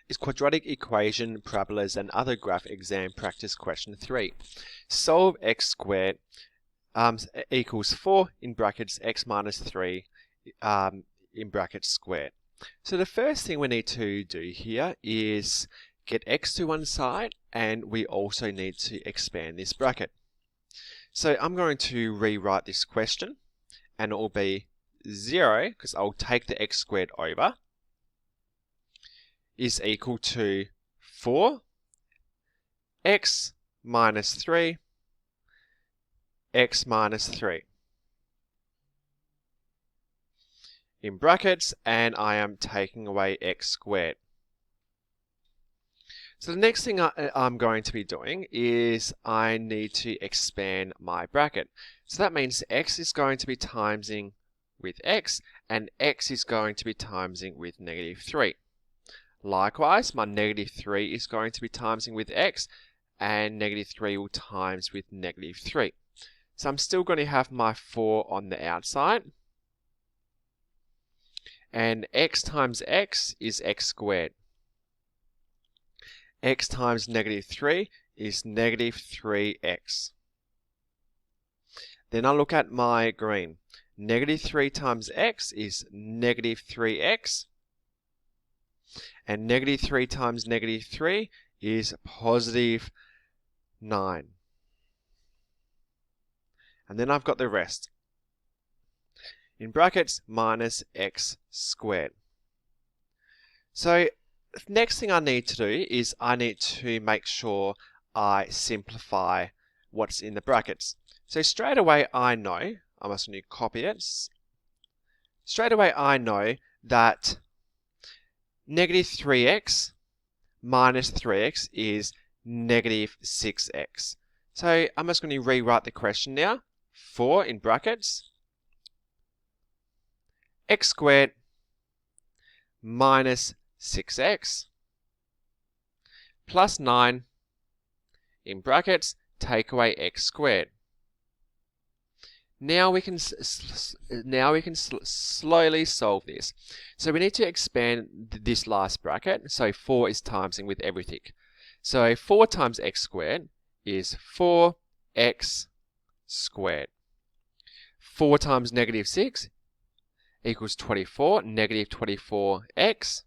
is Quadratic Equation, Parabolas and Other Graph Exam Practice Question 3. Solve x squared equals 4 in brackets x minus 3 in brackets squared. So the first thing we need to do here is get x to one side, and we also need to expand this bracket. So I'm going to rewrite this question, and it will be 0, because I'll take the x squared over, is equal to 4 x minus 3 x minus 3 in brackets, and I am taking away x squared. So the next thing I'm going to be doing is I need to expand my bracket. So that means x is going to be timesing with x, and x is going to be timesing with negative 3. Likewise, my negative 3 is going to be timesing with x, and negative 3 will times with negative 3. So I'm still going to have my 4 on the outside. And x times x is x squared. X times negative 3 is negative 3x. Then I look at my green. Negative 3 times x is negative 3x. And negative 3 times negative 3 is positive 9. And then I've got the rest. In brackets, minus x squared. So the next thing I need to do is I need to make sure I simplify what's in the brackets. So straight away I know, I must need to copy it. Straight away I know that negative 3x minus 3x is negative 6x. So I'm just going to rewrite the question now. 4 in brackets, x squared minus 6x plus 9 in brackets, take away x squared. Now we can slowly solve this. So we need to expand this last bracket. So 4 is timesing with everything. So 4 times x squared is 4x squared. 4 times negative 6 equals 24, negative 24x.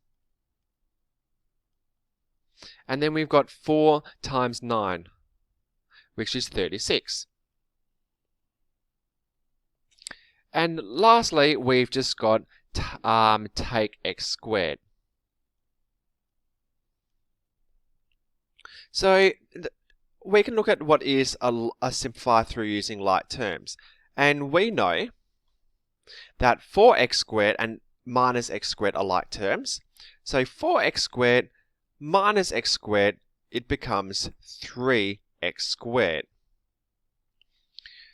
And then we've got 4 times 9, which is 36. And lastly, we've just got take x squared. So we can look at what is a simplify through using like terms. And we know that 4x squared and minus x squared are like terms. So 4x squared minus x squared, it becomes 3x squared.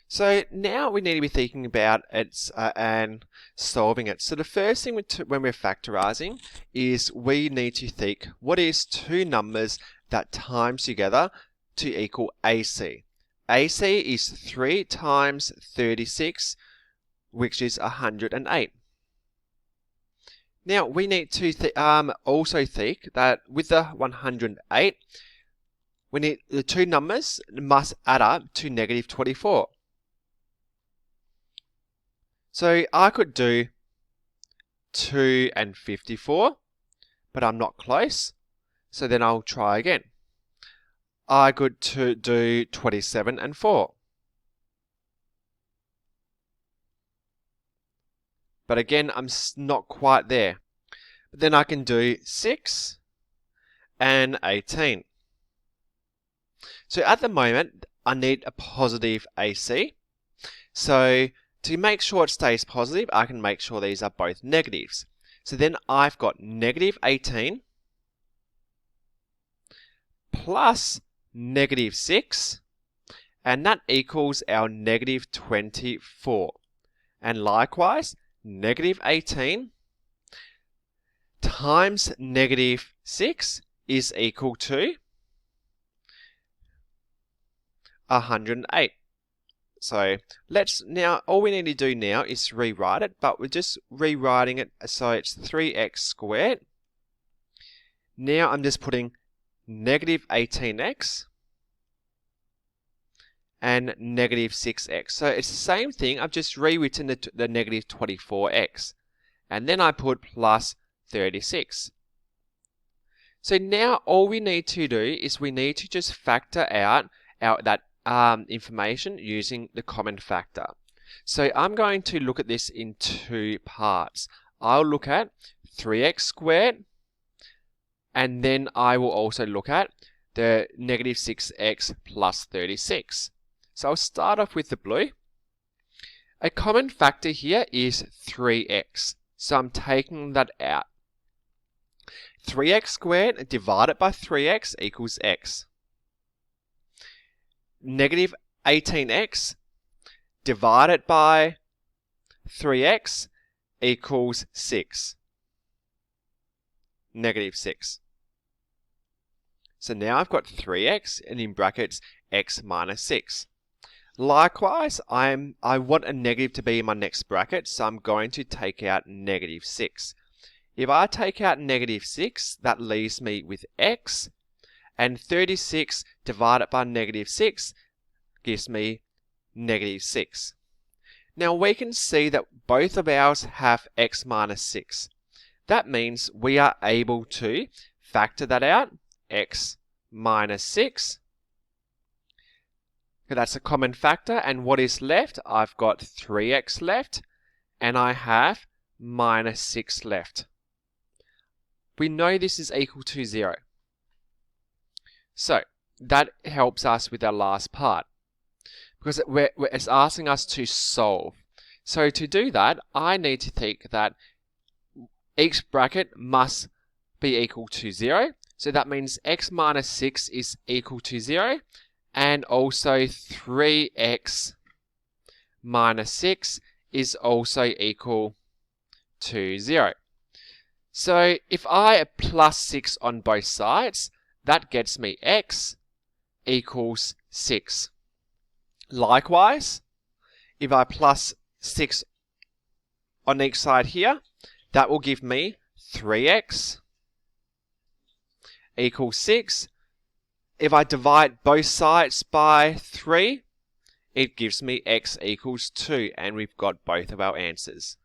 So now we need to be thinking about it and solving it. So the first thing when we're factorizing is we need to think, what is two numbers that times together to equal AC? AC is 3 times 36, which is 108. Now we need to also think that with the 108, we need the two numbers must add up to negative 24. So I could do 2 and 54, but I'm not close. So then I'll try again. I could do 27 and 4. But again, I'm not quite there. But then I can do 6 and 18. So at the moment, I need a positive AC. So to make sure it stays positive, I can make sure these are both negatives. So then I've got negative 18 plus negative 6, and that equals our negative 24. And likewise, negative 18 times negative 6 is equal to 108. So all we need to do now is rewrite it, but we're just rewriting it so it's 3x squared Now I'm just putting negative 18x and negative 6x. So it's the same thing. I've just rewritten the negative 24x. And then I put plus 36. So now all we need to do is we need to just factor out that information using the common factor. So I'm going to look at this in two parts. I'll look at 3x squared, and then I will also look at the negative 6x plus 36. So I'll start off with the blue. A common factor here is 3x. So I'm taking that out. 3x squared divided by 3x equals x. Negative 18x divided by 3x equals 6. Negative 6. So now I've got 3x and in brackets x minus 6. Likewise, I want a negative to be in my next bracket, so I'm going to take out negative 6. If I take out negative 6, that leaves me with x, and 36 divided by negative 6 gives me negative 6. Now we can see that both of ours have x minus 6. That means we are able to factor that out, x minus 6. That's a common factor, and what is left? I've got 3x left, and I have minus 6 left. We know this is equal to 0. So that helps us with our last part, because it's asking us to solve. So to do that, I need to think that each bracket must be equal to 0. So that means x minus 6 is equal to 0. And also 3x minus 6 is also equal to 0. So if I plus 6 on both sides, that gets me x equals 6. Likewise, if I plus 6 on each side here, that will give me 3x equals 6. If I divide both sides by 3, it gives me x equals 2, and we've got both of our answers.